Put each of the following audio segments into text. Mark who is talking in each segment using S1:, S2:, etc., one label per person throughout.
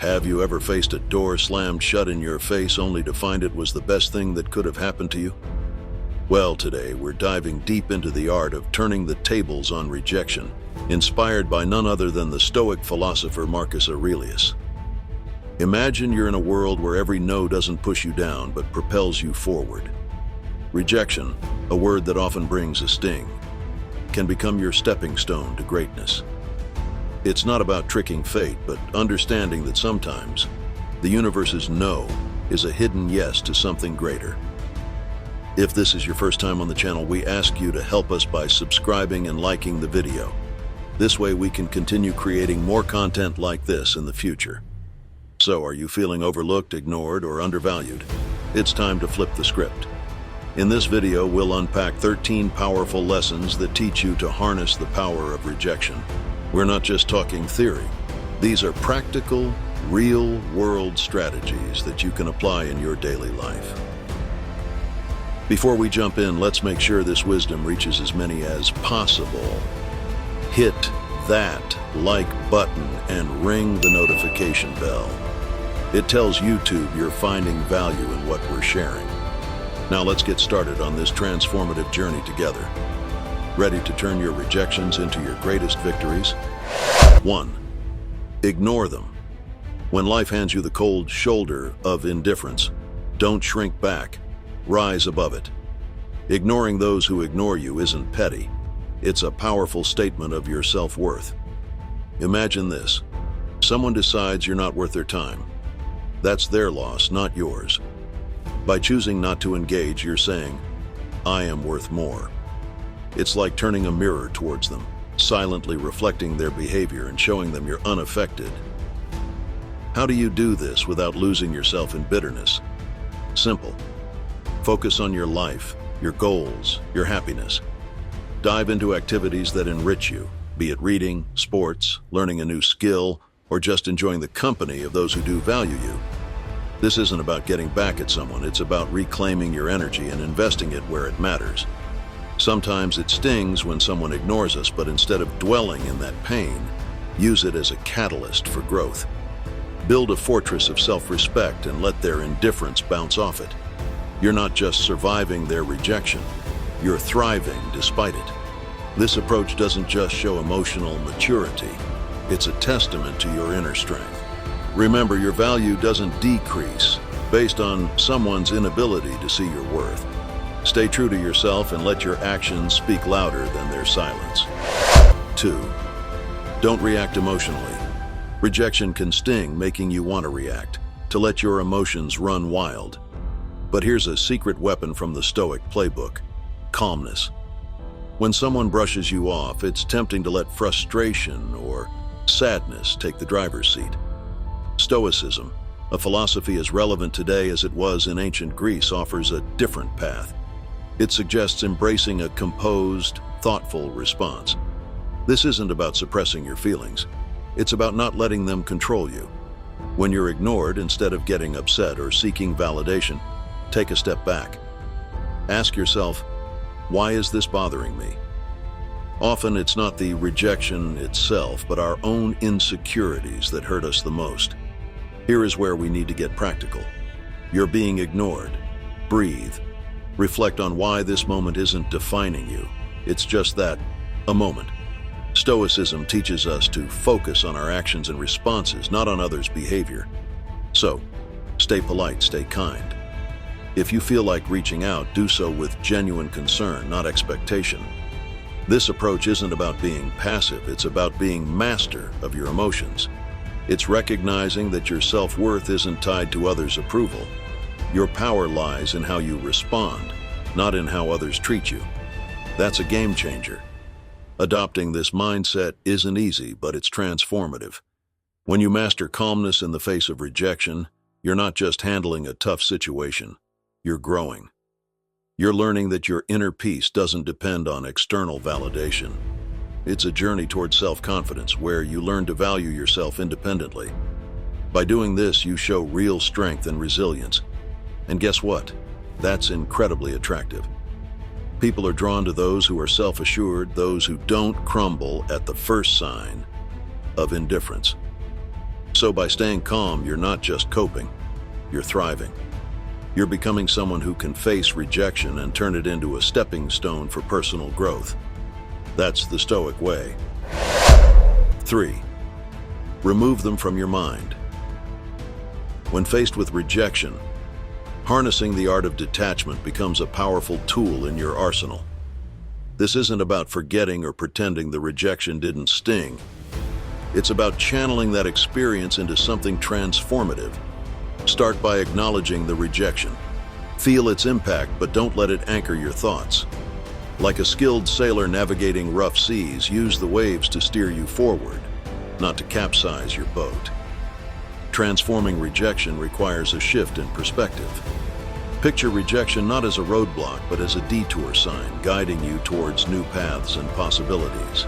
S1: Have you ever faced a door slammed shut in your face only to find it was the best thing that could have happened to you? Well, today we're diving deep into the art of turning the tables on rejection, inspired by none other than the Stoic philosopher Marcus Aurelius. Imagine you're in a world where every no doesn't push you down but propels you forward. Rejection, a word that often brings a sting, can become your stepping stone to greatness. It's not about tricking fate, but understanding that sometimes the universe's no is a hidden yes to something greater. If this is your first time on the channel, we ask you to help us by subscribing and liking the video. This way we can continue creating more content like this in the future. So, are you feeling overlooked, ignored, or undervalued? It's time to flip the script. In this video, we'll unpack 13 powerful lessons that teach you to harness the power of rejection. We're not just talking theory. These are practical, real-world strategies that you can apply in your daily life. Before we jump in, let's make sure this wisdom reaches as many as possible. Hit that like button and ring the notification bell. It tells YouTube you're finding value in what we're sharing. Now let's get started on this transformative journey together. Ready to turn your rejections into your greatest victories? 1. Ignore them. When life hands you the cold shoulder of indifference, don't shrink back. Rise above it. Ignoring those who ignore you isn't petty. It's a powerful statement of your self-worth. Imagine this. Someone decides you're not worth their time. That's their loss, not yours. By choosing not to engage, you're saying, I am worth more. It's like turning a mirror towards them, silently reflecting their behavior and showing them you're unaffected. How do you do this without losing yourself in bitterness? Simple. Focus on your life, your goals, your happiness. Dive into activities that enrich you, be it reading, sports, learning a new skill, or just enjoying the company of those who do value you. This isn't about getting back at someone, it's about reclaiming your energy and investing it where it matters. Sometimes it stings when someone ignores us, but instead of dwelling in that pain, use it as a catalyst for growth. Build a fortress of self-respect and let their indifference bounce off it. You're not just surviving their rejection, you're thriving despite it. This approach doesn't just show emotional maturity, it's a testament to your inner strength. Remember, your value doesn't decrease based on someone's inability to see your worth. Stay true to yourself and let your actions speak louder than their silence. 2. Don't react emotionally. Rejection can sting, making you want to react, to let your emotions run wild. But here's a secret weapon from the Stoic playbook: calmness. When someone brushes you off, it's tempting to let frustration or sadness take the driver's seat. Stoicism, a philosophy as relevant today as it was in ancient Greece, offers a different path. It suggests embracing a composed, thoughtful response. This isn't about suppressing your feelings. It's about not letting them control you. When you're ignored, instead of getting upset or seeking validation, take a step back. Ask yourself, why is this bothering me? Often it's not the rejection itself, but our own insecurities that hurt us the most. Here is where we need to get practical. You're being ignored. Breathe. Reflect on why this moment isn't defining you. It's just that, a moment. Stoicism teaches us to focus on our actions and responses, not on others' behavior. So, stay polite, stay kind. If you feel like reaching out, do so with genuine concern, not expectation. This approach isn't about being passive, it's about being master of your emotions. It's recognizing that your self-worth isn't tied to others' approval. Your power lies in how you respond, not in how others treat you. That's a game changer. Adopting this mindset isn't easy, but it's transformative. When you master calmness in the face of rejection, you're not just handling a tough situation, you're growing. You're learning that your inner peace doesn't depend on external validation. It's a journey toward self-confidence where you learn to value yourself independently. By doing this, you show real strength and resilience. And guess what? That's incredibly attractive. People are drawn to those who are self-assured, those who don't crumble at the first sign of indifference. So by staying calm, you're not just coping, you're thriving. You're becoming someone who can face rejection and turn it into a stepping stone for personal growth. That's the Stoic way. 3. Remove them from your mind. When faced with rejection, harnessing the art of detachment becomes a powerful tool in your arsenal. This isn't about forgetting or pretending the rejection didn't sting. It's about channeling that experience into something transformative. Start by acknowledging the rejection. Feel its impact, but don't let it anchor your thoughts. Like a skilled sailor navigating rough seas, use the waves to steer you forward, not to capsize your boat. Transforming rejection requires a shift in perspective. Picture rejection not as a roadblock, but as a detour sign, guiding you towards new paths and possibilities.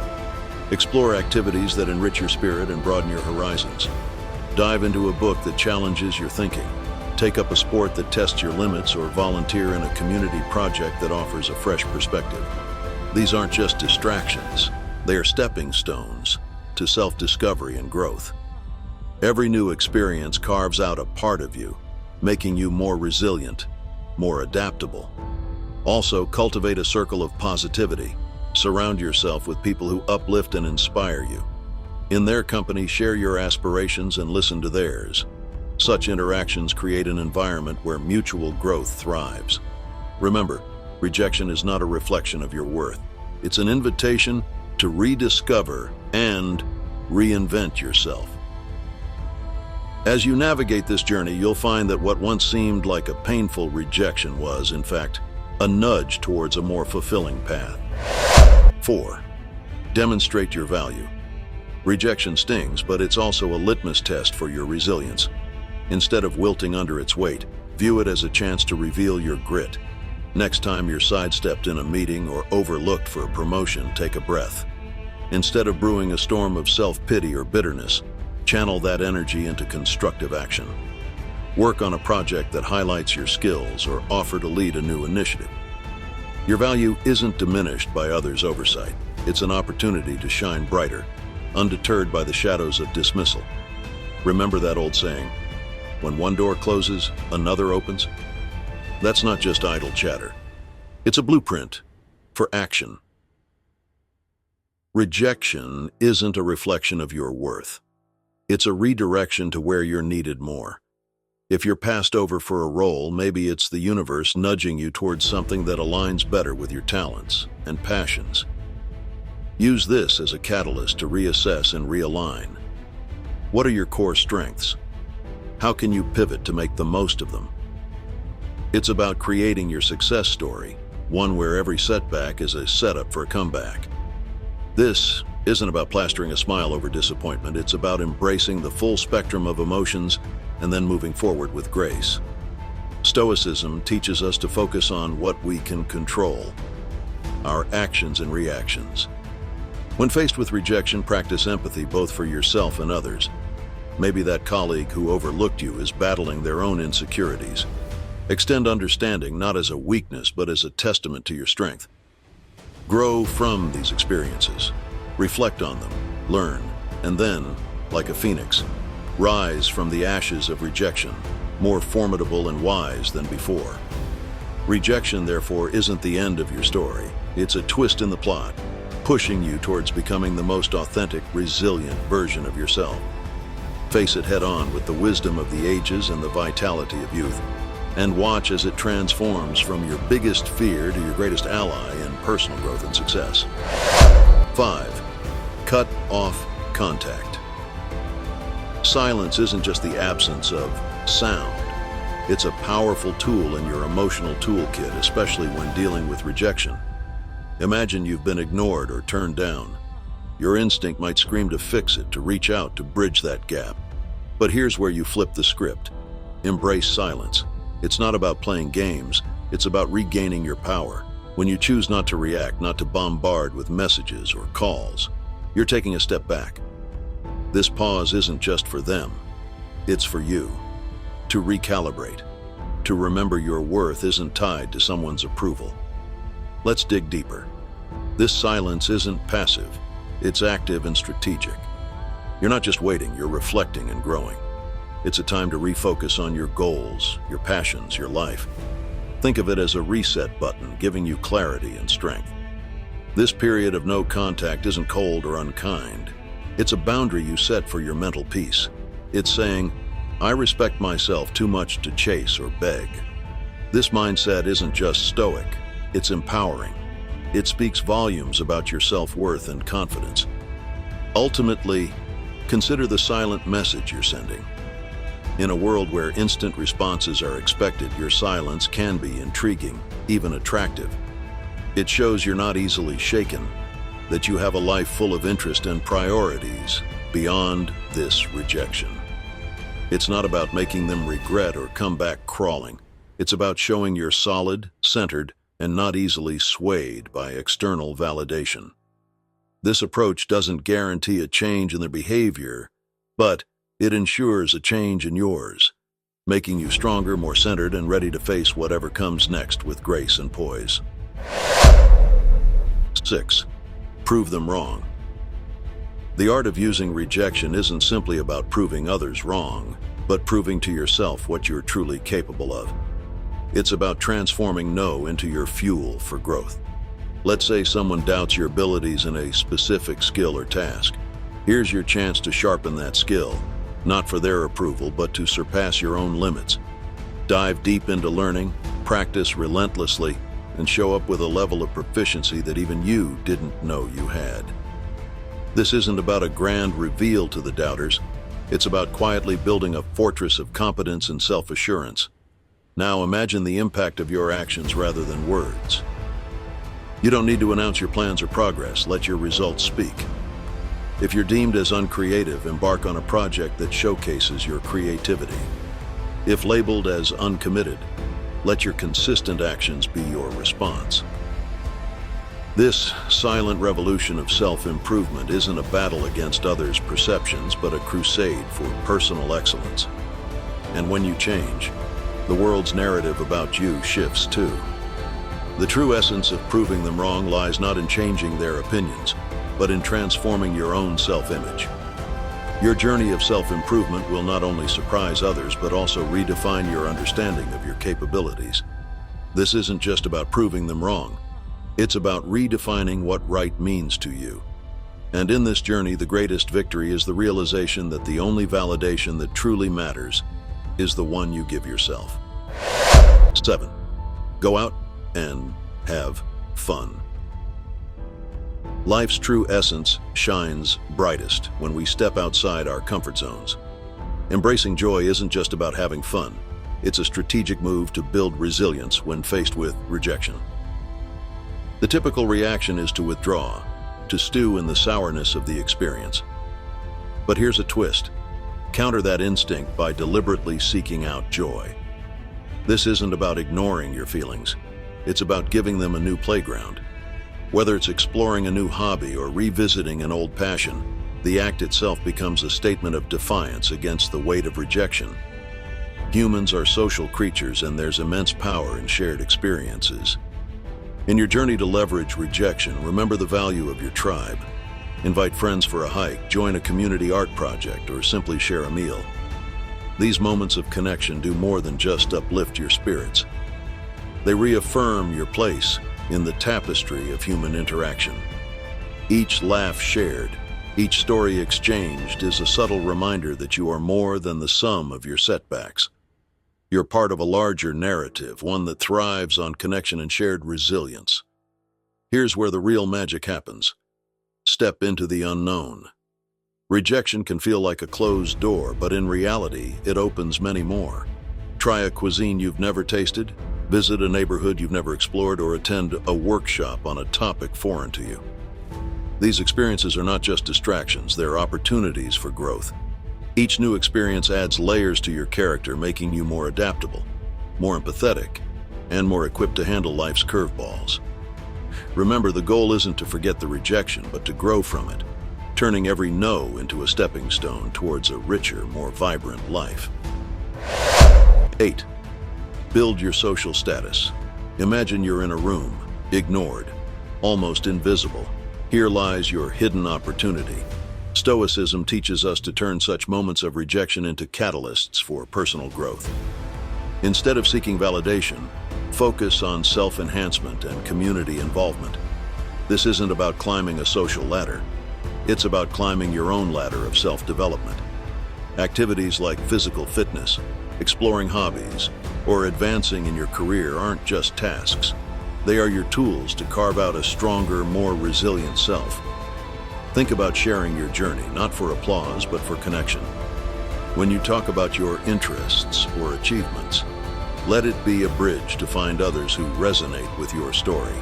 S1: Explore activities that enrich your spirit and broaden your horizons. Dive into a book that challenges your thinking. Take up a sport that tests your limits, or volunteer in a community project that offers a fresh perspective. These aren't just distractions. They are stepping stones to self-discovery and growth. Every new experience carves out a part of you, making you more resilient, more adaptable. Also, cultivate a circle of positivity. Surround yourself with people who uplift and inspire you. In their company, share your aspirations and listen to theirs. Such interactions create an environment where mutual growth thrives. Remember, rejection is not a reflection of your worth. It's an invitation to rediscover and reinvent yourself. As you navigate this journey, you'll find that what once seemed like a painful rejection was, in fact, a nudge towards a more fulfilling path. 4. Demonstrate your value. Rejection stings, but it's also a litmus test for your resilience. Instead of wilting under its weight, view it as a chance to reveal your grit. Next time you're sidestepped in a meeting or overlooked for a promotion, take a breath. Instead of brewing a storm of self-pity or bitterness, channel that energy into constructive action. Work on a project that highlights your skills or offer to lead a new initiative. Your value isn't diminished by others' oversight. It's an opportunity to shine brighter, undeterred by the shadows of dismissal. Remember that old saying, when one door closes, another opens? That's not just idle chatter. It's a blueprint for action. Rejection isn't a reflection of your worth. It's a redirection to where you're needed more. If you're passed over for a role, maybe it's the universe nudging you towards something that aligns better with your talents and passions. Use this as a catalyst to reassess and realign. What are your core strengths? How can you pivot to make the most of them? It's about creating your success story, one where every setback is a setup for a comeback. This isn't about plastering a smile over disappointment. It's about embracing the full spectrum of emotions and then moving forward with grace. Stoicism teaches us to focus on what we can control, our actions and reactions. When faced with rejection, practice empathy both for yourself and others. Maybe that colleague who overlooked you is battling their own insecurities. Extend understanding not as a weakness, but as a testament to your strength. Grow from these experiences. Reflect on them, learn, and then, like a phoenix, rise from the ashes of rejection, more formidable and wise than before. Rejection, therefore, isn't the end of your story. It's a twist in the plot, pushing you towards becoming the most authentic, resilient version of yourself. Face it head-on with the wisdom of the ages and the vitality of youth, and watch as it transforms from your biggest fear to your greatest ally in personal growth and success. 5. Cut off contact. Silence isn't just the absence of sound. It's a powerful tool in your emotional toolkit, especially when dealing with rejection. Imagine you've been ignored or turned down. Your instinct might scream to fix it, to reach out, to bridge that gap. But here's where you flip the script. Embrace silence. It's not about playing games. It's about regaining your power. When you choose not to react, not to bombard with messages or calls, you're taking a step back. This pause isn't just for them. It's for you. To recalibrate. To remember your worth isn't tied to someone's approval. Let's dig deeper. This silence isn't passive. It's active and strategic. You're not just waiting, you're reflecting and growing. It's a time to refocus on your goals, your passions, your life. Think of it as a reset button, giving you clarity and strength. This period of no contact isn't cold or unkind. It's a boundary you set for your mental peace. It's saying, I respect myself too much to chase or beg. This mindset isn't just stoic, it's empowering. It speaks volumes about your self-worth and confidence. Ultimately, consider the silent message you're sending. In a world where instant responses are expected, your silence can be intriguing, even attractive. It shows you're not easily shaken, that you have a life full of interest and priorities beyond this rejection. It's not about making them regret or come back crawling. It's about showing you're solid, centered, and not easily swayed by external validation. This approach doesn't guarantee a change in their behavior, but it ensures a change in yours, making you stronger, more centered, and ready to face whatever comes next with grace and poise. 6. Prove them wrong. The art of using rejection isn't simply about proving others wrong, but proving to yourself what you're truly capable of. It's about transforming no into your fuel for growth. Let's say someone doubts your abilities in a specific skill or task. Here's your chance to sharpen that skill, not for their approval, but to surpass your own limits. Dive deep into learning, practice relentlessly, and show up with a level of proficiency that even you didn't know you had. This isn't about a grand reveal to the doubters. It's about quietly building a fortress of competence and self-assurance. Now imagine the impact of your actions rather than words. You don't need to announce your plans or progress. Let your results speak. If you're deemed as uncreative, embark on a project that showcases your creativity. If labeled as uncommitted, let your consistent actions be your response. This silent revolution of self-improvement isn't a battle against others' perceptions, but a crusade for personal excellence. And when you change, the world's narrative about you shifts too. The true essence of proving them wrong lies not in changing their opinions, but in transforming your own self-image. Your journey of self-improvement will not only surprise others, but also redefine your understanding of your capabilities. This isn't just about proving them wrong. It's about redefining what right means to you. And in this journey, the greatest victory is the realization that the only validation that truly matters is the one you give yourself. 7. Go out and have fun. Life's true essence shines brightest when we step outside our comfort zones. Embracing joy isn't just about having fun. It's a strategic move to build resilience when faced with rejection. The typical reaction is to withdraw, to stew in the sourness of the experience. But here's a twist. Counter that instinct by deliberately seeking out joy. This isn't about ignoring your feelings. It's about giving them a new playground. Whether it's exploring a new hobby or revisiting an old passion, the act itself becomes a statement of defiance against the weight of rejection. Humans are social creatures, and there's immense power in shared experiences. In your journey to leverage rejection, remember the value of your tribe. Invite friends for a hike, join a community art project, or simply share a meal. These moments of connection do more than just uplift your spirits. They reaffirm your place in the tapestry of human interaction. Each laugh shared, each story exchanged is a subtle reminder that you are more than the sum of your setbacks. You're part of a larger narrative, one that thrives on connection and shared resilience. Here's where the real magic happens. Step into the unknown. Rejection can feel like a closed door, but in reality, it opens many more. Try a cuisine you've never tasted, visit a neighborhood you've never explored, or attend a workshop on a topic foreign to you. These experiences are not just distractions, they're opportunities for growth. Each new experience adds layers to your character, making you more adaptable, more empathetic, and more equipped to handle life's curveballs. Remember, the goal isn't to forget the rejection, but to grow from it, turning every no into a stepping stone towards a richer, more vibrant life. 8. Build your social status. Imagine you're in a room, ignored, almost invisible. Here lies your hidden opportunity. Stoicism teaches us to turn such moments of rejection into catalysts for personal growth. Instead of seeking validation, focus on self-enhancement and community involvement. This isn't about climbing a social ladder. It's about climbing your own ladder of self-development. Activities like physical fitness, exploring hobbies, or advancing in your career aren't just tasks. They are your tools to carve out a stronger, more resilient self. Think about sharing your journey, not for applause, but for connection. When you talk about your interests or achievements, let it be a bridge to find others who resonate with your story.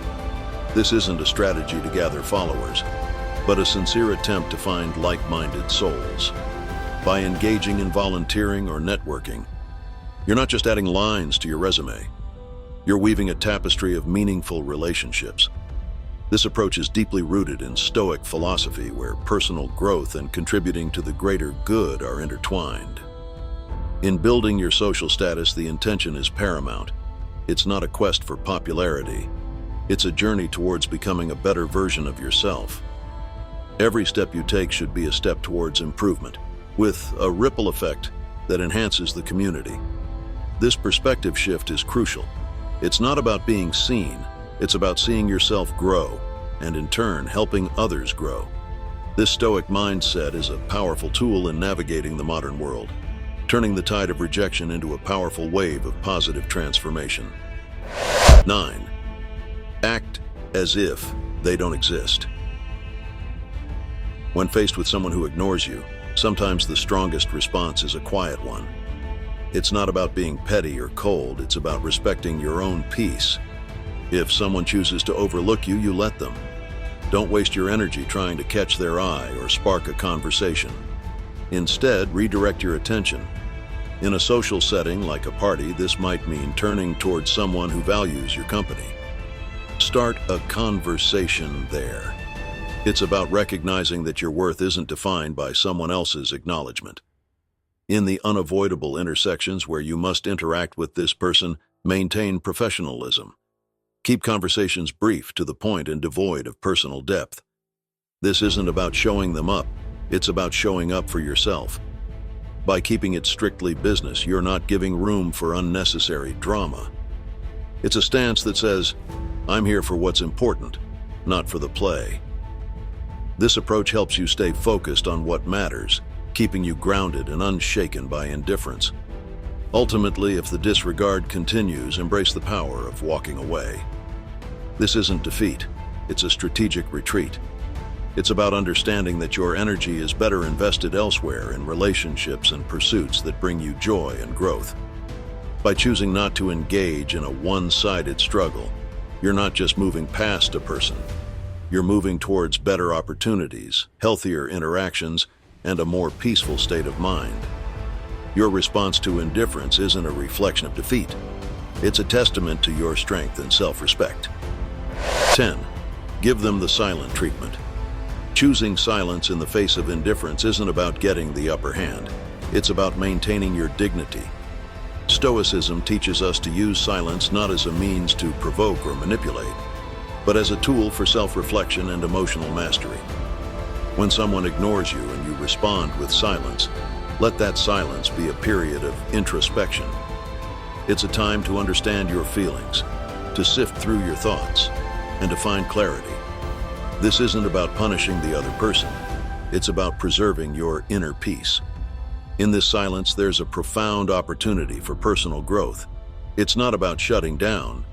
S1: This isn't a strategy to gather followers, but a sincere attempt to find like-minded souls. By engaging in volunteering or networking, you're not just adding lines to your resume. You're weaving a tapestry of meaningful relationships. This approach is deeply rooted in Stoic philosophy, where personal growth and contributing to the greater good are intertwined. In building your social status, the intention is paramount. It's not a quest for popularity. It's a journey towards becoming a better version of yourself. Every step you take should be a step towards improvement, with a ripple effect that enhances the community. This perspective shift is crucial. It's not about being seen. It's about seeing yourself grow, and in turn, helping others grow. This Stoic mindset is a powerful tool in navigating the modern world, turning the tide of rejection into a powerful wave of positive transformation. 9. Act as if they don't exist. When faced with someone who ignores you, sometimes the strongest response is a quiet one. It's not about being petty or cold, it's about respecting your own peace. If someone chooses to overlook you, you let them. Don't waste your energy trying to catch their eye or spark a conversation. Instead, redirect your attention. In a social setting like a party, this might mean turning towards someone who values your company. Start a conversation there. It's about recognizing that your worth isn't defined by someone else's acknowledgement. In the unavoidable intersections where you must interact with this person, maintain professionalism. Keep conversations brief, to the point, and devoid of personal depth. This isn't about showing them up, it's about showing up for yourself. By keeping it strictly business, you're not giving room for unnecessary drama. It's a stance that says, I'm here for what's important, not for the play. This approach helps you stay focused on what matters, keeping you grounded and unshaken by indifference. Ultimately, if the disregard continues, embrace the power of walking away. This isn't defeat, it's a strategic retreat. It's about understanding that your energy is better invested elsewhere, in relationships and pursuits that bring you joy and growth. By choosing not to engage in a one-sided struggle, you're not just moving past a person. You're moving towards better opportunities, healthier interactions, and a more peaceful state of mind. Your response to indifference isn't a reflection of defeat. It's a testament to your strength and self-respect. 10. Give them the silent treatment. Choosing silence in the face of indifference isn't about getting the upper hand. It's about maintaining your dignity. Stoicism teaches us to use silence not as a means to provoke or manipulate, but as a tool for self-reflection and emotional mastery. When someone ignores you and you respond with silence, let that silence be a period of introspection. It's a time to understand your feelings, to sift through your thoughts, and to find clarity. This isn't about punishing the other person. It's about preserving your inner peace. In this silence, there's a profound opportunity for personal growth. It's not about shutting down.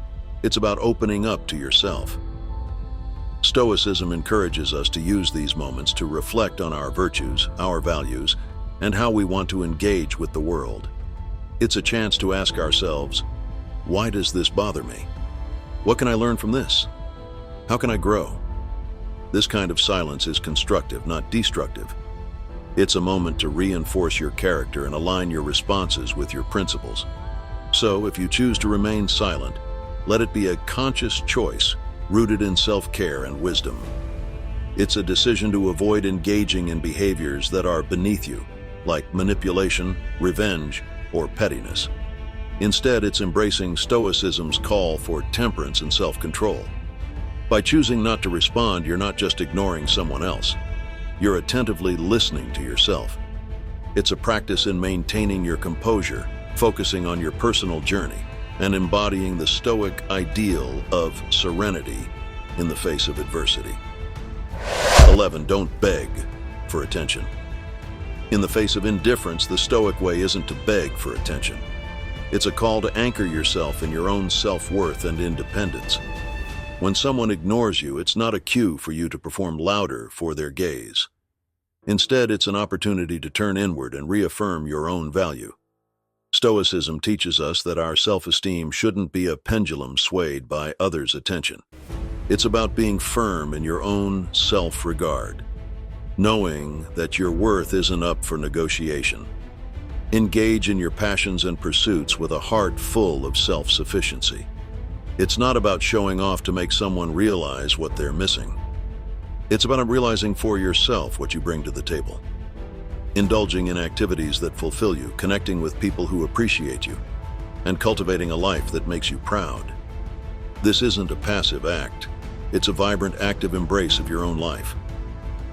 S1: It's about opening up to yourself. Stoicism encourages us to use these moments to reflect on our virtues, our values, and how we want to engage with the world. It's a chance to ask ourselves, why does this bother me? What can I learn from this? How can I grow? This kind of silence is constructive, not destructive. It's a moment to reinforce your character and align your responses with your principles. So, if you choose to remain silent, let it be a conscious choice rooted in self-care and wisdom. It's a decision to avoid engaging in behaviors that are beneath you, like manipulation, revenge, or pettiness. Instead, it's embracing Stoicism's call for temperance and self-control. By choosing not to respond, you're not just ignoring someone else. You're attentively listening to yourself. It's a practice in maintaining your composure, focusing on your personal journey, and embodying the Stoic ideal of serenity in the face of adversity. 11. Don't beg for attention. In the face of indifference, the Stoic way isn't to beg for attention. It's a call to anchor yourself in your own self-worth and independence. When someone ignores you, it's not a cue for you to perform louder for their gaze. Instead, it's an opportunity to turn inward and reaffirm your own value. Stoicism teaches us that our self-esteem shouldn't be a pendulum swayed by others' attention. It's about being firm in your own self-regard, knowing that your worth isn't up for negotiation. Engage in your passions and pursuits with a heart full of self-sufficiency. It's not about showing off to make someone realize what they're missing. It's about realizing for yourself what you bring to the table. Indulging in activities that fulfill you, connecting with people who appreciate you, and cultivating a life that makes you proud. This isn't a passive act. It's a vibrant, active embrace of your own life.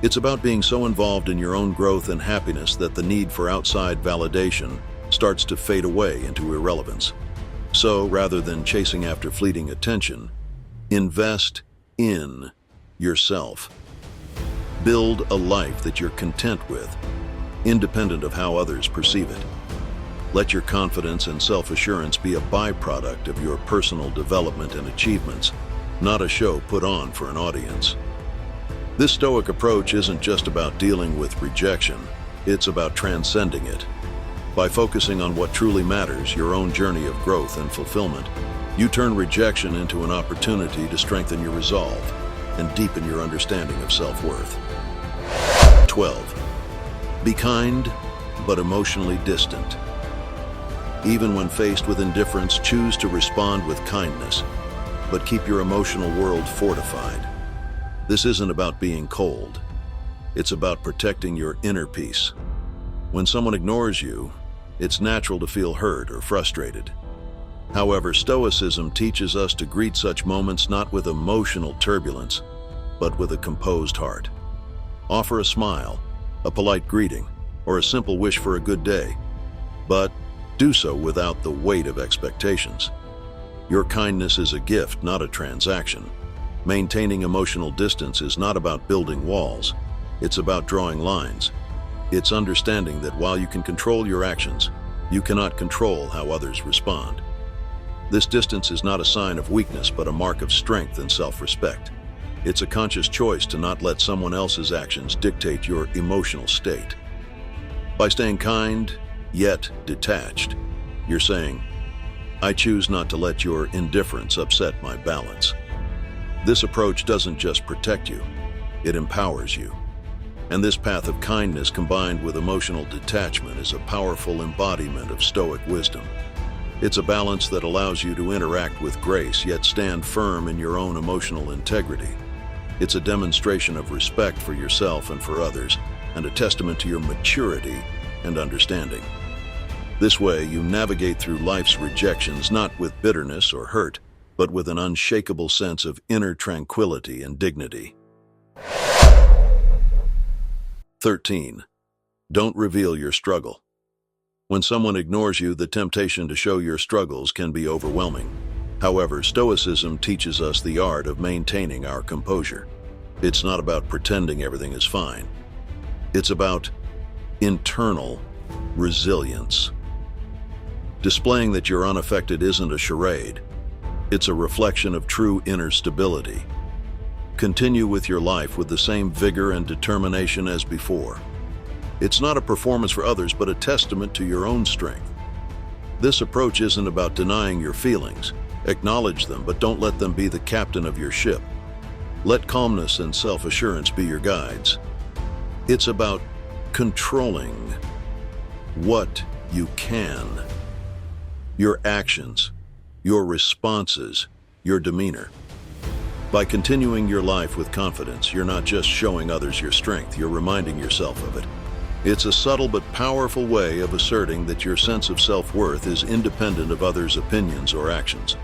S1: It's about being so involved in your own growth and happiness that the need for outside validation starts to fade away into irrelevance. So, rather than chasing after fleeting attention, invest in yourself. Build a life that you're content with, independent of how others perceive it. Let your confidence and self-assurance be a byproduct of your personal development and achievements, not a show put on for an audience. This Stoic approach isn't just about dealing with rejection, it's about transcending it. By focusing on what truly matters, your own journey of growth and fulfillment, you turn rejection into an opportunity to strengthen your resolve and deepen your understanding of self-worth. 12. Be kind, but emotionally distant. Even when faced with indifference, choose to respond with kindness, but keep your emotional world fortified. This isn't about being cold. It's about protecting your inner peace. When someone ignores you, it's natural to feel hurt or frustrated. However, Stoicism teaches us to greet such moments not with emotional turbulence, but with a composed heart. Offer a smile, a polite greeting, or a simple wish for a good day, but do so without the weight of expectations. Your kindness is a gift, not a transaction. Maintaining emotional distance is not about building walls. It's about drawing lines. It's understanding that while you can control your actions, you cannot control how others respond. This distance is not a sign of weakness, but a mark of strength and self-respect. It's a conscious choice to not let someone else's actions dictate your emotional state. By staying kind, yet detached, you're saying, I choose not to let your indifference upset my balance. This approach doesn't just protect you, it empowers you. And this path of kindness combined with emotional detachment is a powerful embodiment of Stoic wisdom. It's a balance that allows you to interact with grace, yet stand firm in your own emotional integrity. It's a demonstration of respect for yourself and for others, and a testament to your maturity and understanding. This way, you navigate through life's rejections not with bitterness or hurt, but with an unshakable sense of inner tranquility and dignity. 13. Don't reveal your struggle. When someone ignores you, the temptation to show your struggles can be overwhelming. However, Stoicism teaches us the art of maintaining our composure. It's not about pretending everything is fine. It's about internal resilience. Displaying that you're unaffected isn't a charade. It's a reflection of true inner stability. Continue with your life with the same vigor and determination as before. It's not a performance for others, but a testament to your own strength. This approach isn't about denying your feelings. Acknowledge them, but don't let them be the captain of your ship. Let calmness and self-assurance be your guides. It's about controlling what you can. Your actions, your responses, your demeanor. By continuing your life with confidence, you're not just showing others your strength, you're reminding yourself of it. It's a subtle but powerful way of asserting that your sense of self-worth is independent of others' opinions or actions.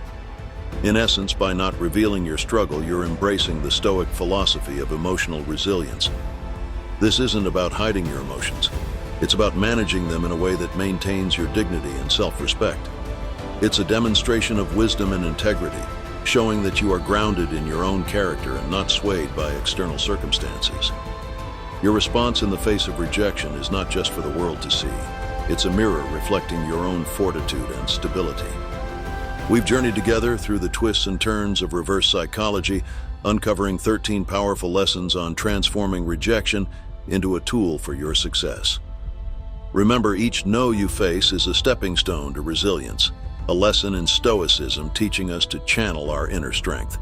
S1: In essence, by not revealing your struggle, you're embracing the Stoic philosophy of emotional resilience. This isn't about hiding your emotions. It's about managing them in a way that maintains your dignity and self-respect. It's a demonstration of wisdom and integrity, showing that you are grounded in your own character and not swayed by external circumstances. Your response in the face of rejection is not just for the world to see. It's a mirror reflecting your own fortitude and stability. We've journeyed together through the twists and turns of reverse psychology, uncovering 13 powerful lessons on transforming rejection into a tool for your success. Remember, each no you face is a stepping stone to resilience, a lesson in Stoicism teaching us to channel our inner strength.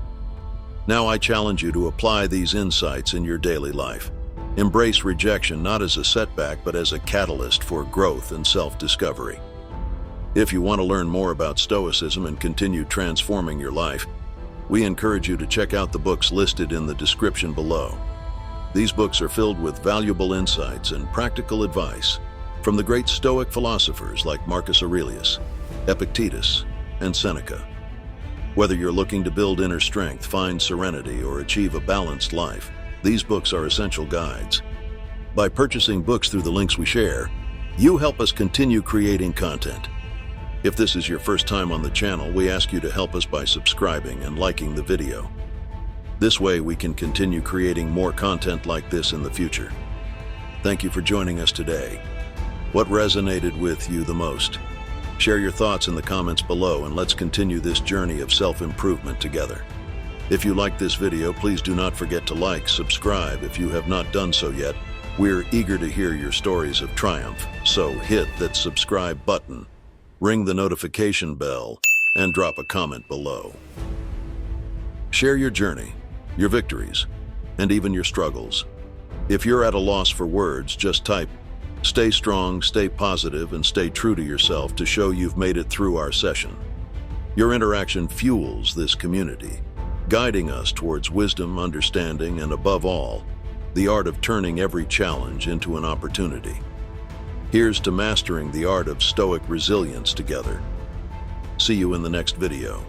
S1: Now I challenge you to apply these insights in your daily life. Embrace rejection not as a setback, but as a catalyst for growth and self-discovery. If you want to learn more about Stoicism and continue transforming your life, we encourage you to check out the books listed in the description below. These books are filled with valuable insights and practical advice from the great Stoic philosophers like Marcus Aurelius, Epictetus, and Seneca. Whether you're looking to build inner strength, find serenity, or achieve a balanced life, these books are essential guides. By purchasing books through the links we share, you help us continue creating content. If this is your first time on the channel, we ask you to help us by subscribing and liking the video. This way we can continue creating more content like this in the future. Thank you for joining us today. What resonated with you the most? Share your thoughts in the comments below, and let's continue this journey of self-improvement together. If you like this video, please do not forget to like, subscribe if you have not done so yet. We're eager to hear your stories of triumph, so hit that subscribe button, ring the notification bell, and drop a comment below. Share your journey, your victories, and even your struggles. If you're at a loss for words, just type, "Stay strong, stay positive, and stay true to yourself" to show you've made it through our session. Your interaction fuels this community, guiding us towards wisdom, understanding, and above all, the art of turning every challenge into an opportunity. Here's to mastering the art of Stoic resilience together. See you in the next video.